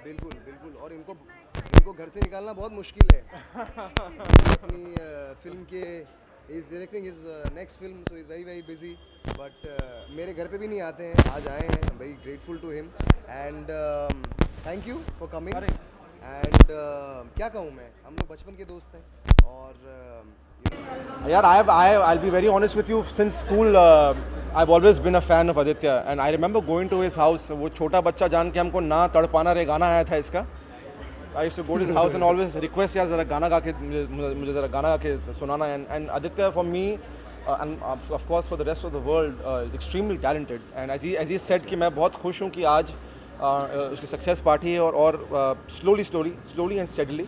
बिल्कुल बिल्कुल, और इनको इनको घर से निकालना बहुत मुश्किल है। अपनी फिल्म के is directing his next film, so is very very busy, but मेरे घर पे भी नहीं आते हैं, आज आए हैं। I am very grateful to him and thank you for coming. And क्या कहूँ मैं, हम लोग बचपन के दोस्त हैं और यार I'll be very honest with you, since school I've always been a fan of Aditya, and I remember going to his house. वो छोटा बच्चा जान के हमको ना तड़पाना रे गाना आया था इसका। I used to go to his house and always request यार ज़रा गाना गा के मुझे ज़रा गाना गा के सुनाना। and Aditya for me and of course for the rest of the world is extremely talented, and as he said कि मैं बहुत खुश हूँ कि आज उसकी सक्सेस पार्टी है और slowly and steadily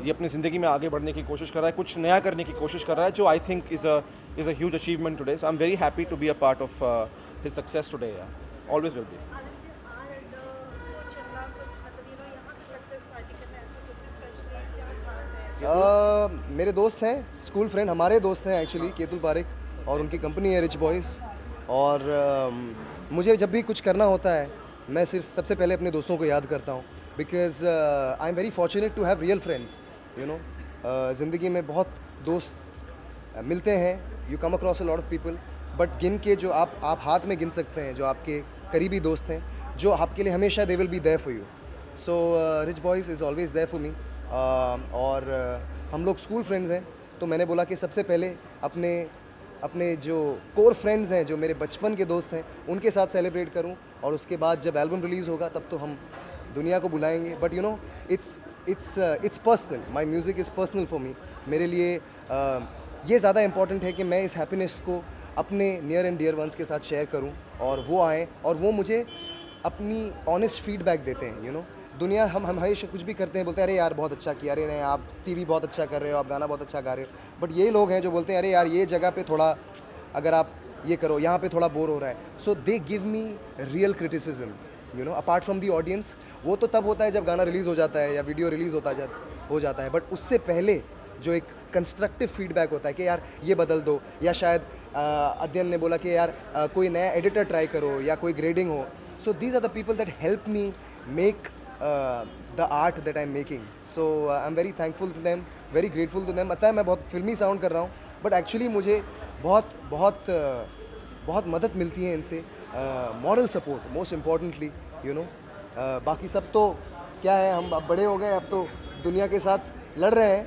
ये अपनी ज़िंदगी में आगे बढ़ने की कोशिश कर रहा है, कुछ नया करने की कोशिश कर रहा है, जो I think is a huge achievement today. So I am very happy to be a part of his success today. Always will be. मेरे दोस्त हैं, स्कूल फ्रेंड, हमारे दोस्त हैं एक्चुअली, केतुल पारेख और उनकी कंपनी है रिच बॉयज़। और मुझे जब भी कुछ करना होता है मैं सिर्फ सबसे पहले अपने दोस्तों को याद करता हूँ, because I am very fortunate to have real friends, you know. ज़िंदगी में बहुत दोस्त मिलते हैं, you come across a lot of people, but गिन के जो आप हाथ में गिन सकते हैं, जो आपके करीबी दोस्त हैं, जो आपके लिए हमेशा they will be there for you. So rich boys is always there for me. और हम लोग स्कूल फ्रेंड्स हैं, तो मैंने बोला कि सबसे पहले अपने जो कोर फ्रेंड्स हैं, जो मेरे बचपन के दोस्त हैं, उनके साथ सेलिब्रेट करूं, और उसके बाद जब एल्बम रिलीज़ होगा तब तो हम दुनिया को बुलाएंगे। But you know, it's personal, my music is personal for me. मेरे लिए ये ज़्यादा इम्पॉर्टेंट है कि मैं इस हैप्पीनेस को अपने नियर एंड डियर वंस के साथ शेयर करूं, और वो आएँ और वो मुझे अपनी ऑनेस्ट फीडबैक देते हैं। यू नो, दुनिया हम हमेशा कुछ भी करते हैं, बोलते हैं अरे यार बहुत अच्छा किया, अरे नहीं आप टीवी बहुत अच्छा कर रहे हो, आप गाना बहुत अच्छा गा रहे हो, बट ये लोग हैं जो बोलते हैं अरे यार ये जगह पे थोड़ा अगर आप ये करो, यहाँ पे थोड़ा बोर हो रहा है। So they give me real criticism, you know, apart from the audience. वो तो तब होता है जब गाना रिलीज़ हो जाता है या वीडियो रिलीज़ हो जाता है, बट उससे पहले जो एक कंस्ट्रक्टिव फीडबैक होता है कि यार ये बदल दो, या शायद अध्ययन ने बोला कि यार कोई नया एडिटर ट्राई करो या कोई ग्रेडिंग हो। So these are the people that help me make the art that I'm making. So I'm very thankful to them, very grateful to them. पता है मैं बहुत फिल्मी साउंड कर रहा हूँ, बट एक्चुअली मुझे बहुत मदद मिलती है इनसे, moral support most importantly, you know. बाकी सब तो क्या है, हम अब बड़े हो गए, अब तो दुनिया के साथ लड़ रहे हैं,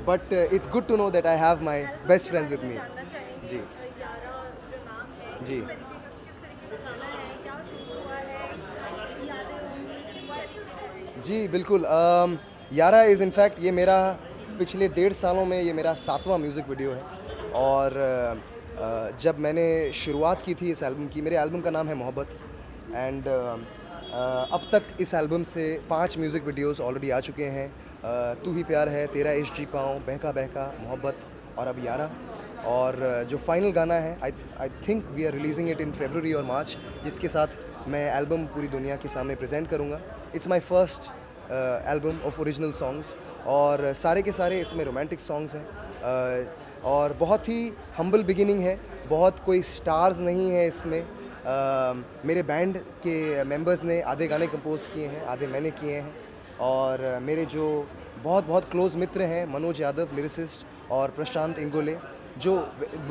but it's good to know that I have my best friends with me. जी जी जी बिल्कुल। यारा इज़ इनफैक्ट ये मेरा पिछले 1.5 सालों में ये मेरा 7वां म्यूज़िक वीडियो है। और जब मैंने शुरुआत की थी इस एल्बम की, मेरे एल्बम का नाम है मोहब्बत, एंड अब तक इस एल्बम से 5 म्यूज़िक वीडियोस ऑलरेडी आ चुके हैं। तू ही प्यार है, तेरा इश्क जी पाऊँ, बहका बहका, मोहब्बत और अब यारा। और जो फाइनल गाना है, I think we are releasing it in February और मार्च, जिसके साथ मैं एल्बम पूरी दुनिया के सामने प्रेजेंट करूँगा। It's my first album of original songs, और सारे के सारे इसमें रोमांटिक सॉन्ग्स हैं, और बहुत ही हम्बल बिगिनिंग है, बहुत कोई स्टार्स नहीं है इसमें। मेरे बैंड के मेंबर्स ने आधे गाने कंपोज किए हैं, आधे मैंने किए हैं, और मेरे जो बहुत क्लोज़ मित्र हैं, मनोज यादव लिरिसिस्ट और प्रशांत इंगोले, जो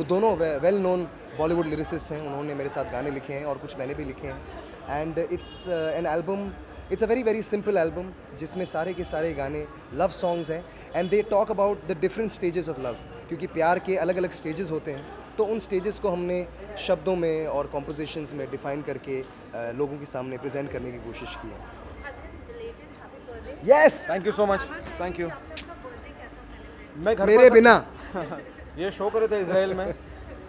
दोनों वेल नोन बॉलीवुड लिरिसिस्ट हैं, उन्होंने मेरे साथ गाने लिखे हैं और कुछ मैंने भी लिखे हैं। And it's an album, it's a very simple album, जिसमें सारे के सारे गाने लव सॉन्ग्स हैं, and they talk about the different stages of love, क्योंकि प्यार के अलग अलग स्टेजेस होते हैं, तो उन स्टेजेस को हमने शब्दों में और कॉम्पोजिशंस में डिफ़ाइन करके लोगों के सामने प्रेजेंट करने की कोशिश की है। Yes, thank you so much, thank you. मैं घर मेरे पर बिना ये शो करे थे इसराइल में,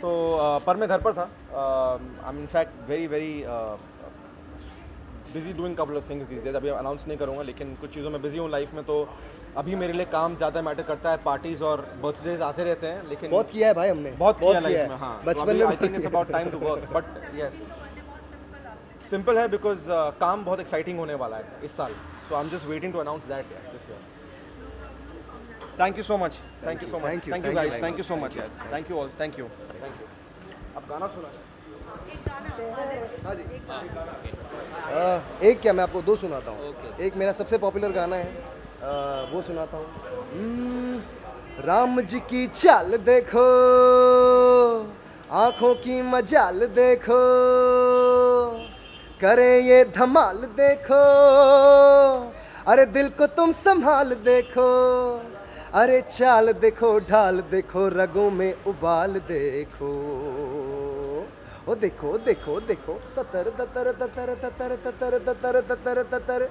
तो पर मैं घर पर था। I am in fact very busy doing couple of things these days. अभी अनाउंस नहीं करूँगा, लेकिन कुछ चीज़ों में बिजी हूँ लाइफ में, तो अभी मेरे लिए काम ज़्यादा मैटर करता है। पार्टीज़ और बर्थडेज आते रहते हैं, लेकिन बहुत किया है भाई हमने, बहुत किया लाइफ है में। हाँ, बचपन में। I think it's about time to work, but yes simple है, बिकॉज काम बहुत एक्साइटिंग होने वाला है इस साल। So I am just waiting to announce that this year. Thank you so much, thank you so much, thank you guys, thank you so much यार, thank you all, thank you. अब गाना सुना। हाँ जी एक क्या मैं आपको 2 सुनाता हूँ एक मेरा सबसे पॉपुलर गाना है वो सुनाता हूँ राम जी की चाल देखो आंखों की मजाल देखो करे ये धमाल देखो अरे दिल को तुम संभाल देखो अरे चाल देखो ढाल देखो रगों में उबाल देखो ओ देखो देखो देखो ततर ततर ततर ततर ततर ततर ततर ततर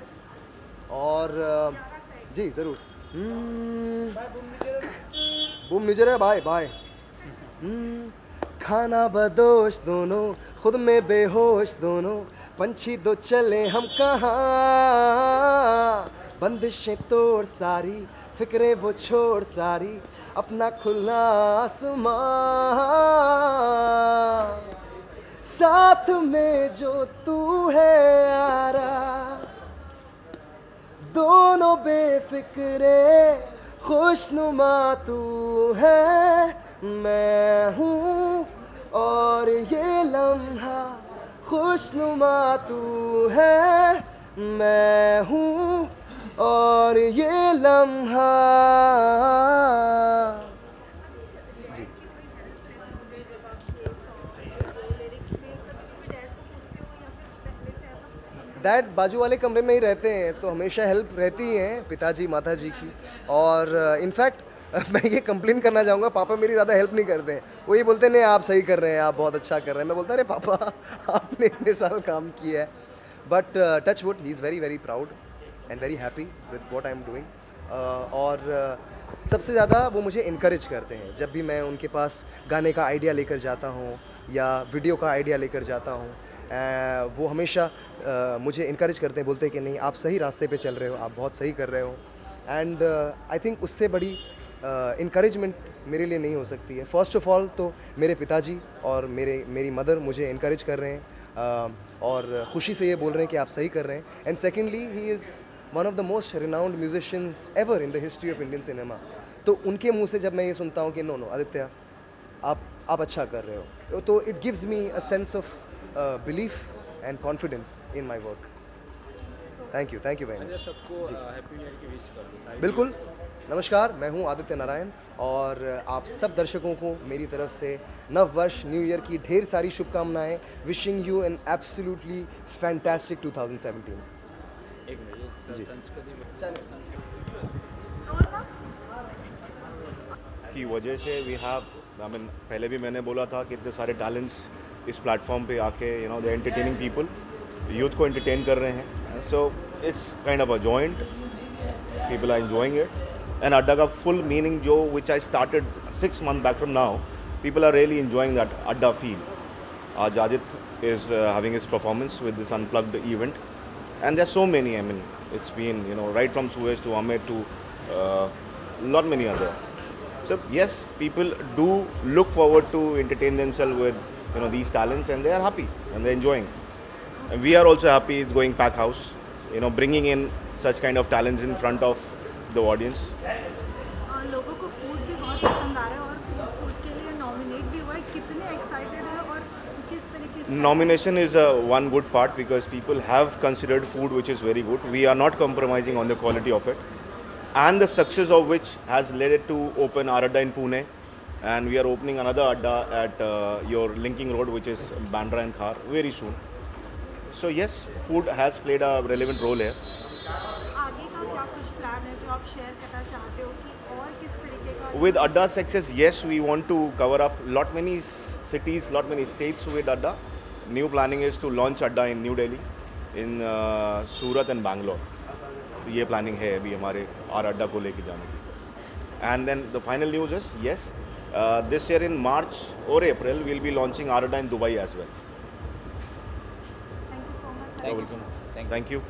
और जी ज़रूर बूम निजरे बाय बाय खाना बदोश दोनों खुद में बेहोश दोनों पंछी दो चले हम कहाँ बंदिशें तोड़ सारी फिक्रे वो छोड़ सारी अपना खुला आसमां साथ में जो तू है यारा दोनों बेफिक्रे खुशनुमा तू है मैं हूँ और ये लम्हा खुशनुमा तू है मैं हूँ और ये लम्हा डैड बाजू वाले कमरे में ही रहते हैं तो हमेशा हेल्प रहती ही है पिताजी माता जी की और इनफैक्ट मैं ये कंप्लेन करना चाहूँगा पापा मेरी ज़्यादा हेल्प नहीं करते हैं वो ये बोलते हैं नहीं आप सही कर रहे हैं आप बहुत अच्छा कर रहे हैं मैं बोलता अरे पापा आपने इतने साल काम किया है but touch would he is very very proud and very happy with what I am doing और सबसे ज़्यादा वो मुझे इनकरेज करते हैं जब भी मैं उनके पास गाने का आइडिया लेकर जाता हूँ या वीडियो का आइडिया लेकर जाता हूँ वो हमेशा मुझे इनकरेज करते हैं बोलते हैं कि नहीं आप सही रास्ते पे चल रहे हो आप बहुत सही कर रहे हो एंड आई थिंक उससे बड़ी इनकरेजमेंट मेरे लिए नहीं हो सकती है फर्स्ट ऑफ ऑल तो मेरे पिताजी और मेरी मदर मुझे इनकरेज कर रहे हैं और ख़ुशी से ये बोल रहे हैं कि आप सही कर रहे हैं and secondly he is one of the most renowned musicians ever in the history of Indian cinema तो उनके मुंह से जब मैं ये सुनता हूँ कि नो नो आदित्य आप अच्छा कर रहे हो तो it gives me a sense of belief and confidence in my work. Thank you very much. सबको हैप्पी न्यू ईयर की विश कर दो बिल्कुल नमस्कार मैं हूं आदित्य नारायण और आप सब दर्शकों को मेरी तरफ से नव वर्ष न्यू ईयर की ढेर सारी शुभकामनाएं wishing you an absolutely fantastic 2017 एक मिनट संस्कृति की वजह से वी हैव पहले भी मैंने बोला था कि इतने सारे टैलेंट्स इस प्लेटफॉर्म पे आके दे एंटरटेनिंग पीपल यूथ को एंटरटेन कर रहे हैं so it's kind of a joint people are enjoying it and Adda का फुल मीनिंग जो which I started 6 months back from now people are really enjoying that Adda feel आज Aditya is having his performance with this unplugged event and there so many I mean it's been right from सुएज to Amit to lot many other so yes people do look forward to entertain themselves with these talents and they are happy and they're enjoying and we are also happy it's going pack house bringing in such kind of talents in front of the audience लोगों को food भी बहुत पसंद आ रहा है और food के लिए नॉमिनेट भी हुआ है कितने एक्साइटेड हैं और किस तरीके से nomination is one good part because people have considered food which is very good we are not compromising on the quality of it and the success of which has led it to open our Adda in Pune and we are opening another Adda at your linking road which is Bandra and Khar very soon. So yes, food has played a relevant role here. आगे का क्या कुछ plan है जो आप share करना चाहते हो कि और किस तरीके का With Adda success, yes, we want to cover up lot many cities, lot many states with Adda. New planning is to launch Adda in New Delhi, in Surat and Bangalore. ये planning है अभी हमारे our Adda को लेके जाने की and then the final news is yes this year in March और April will be launching our Adda in Dubai as well thank you so much thank you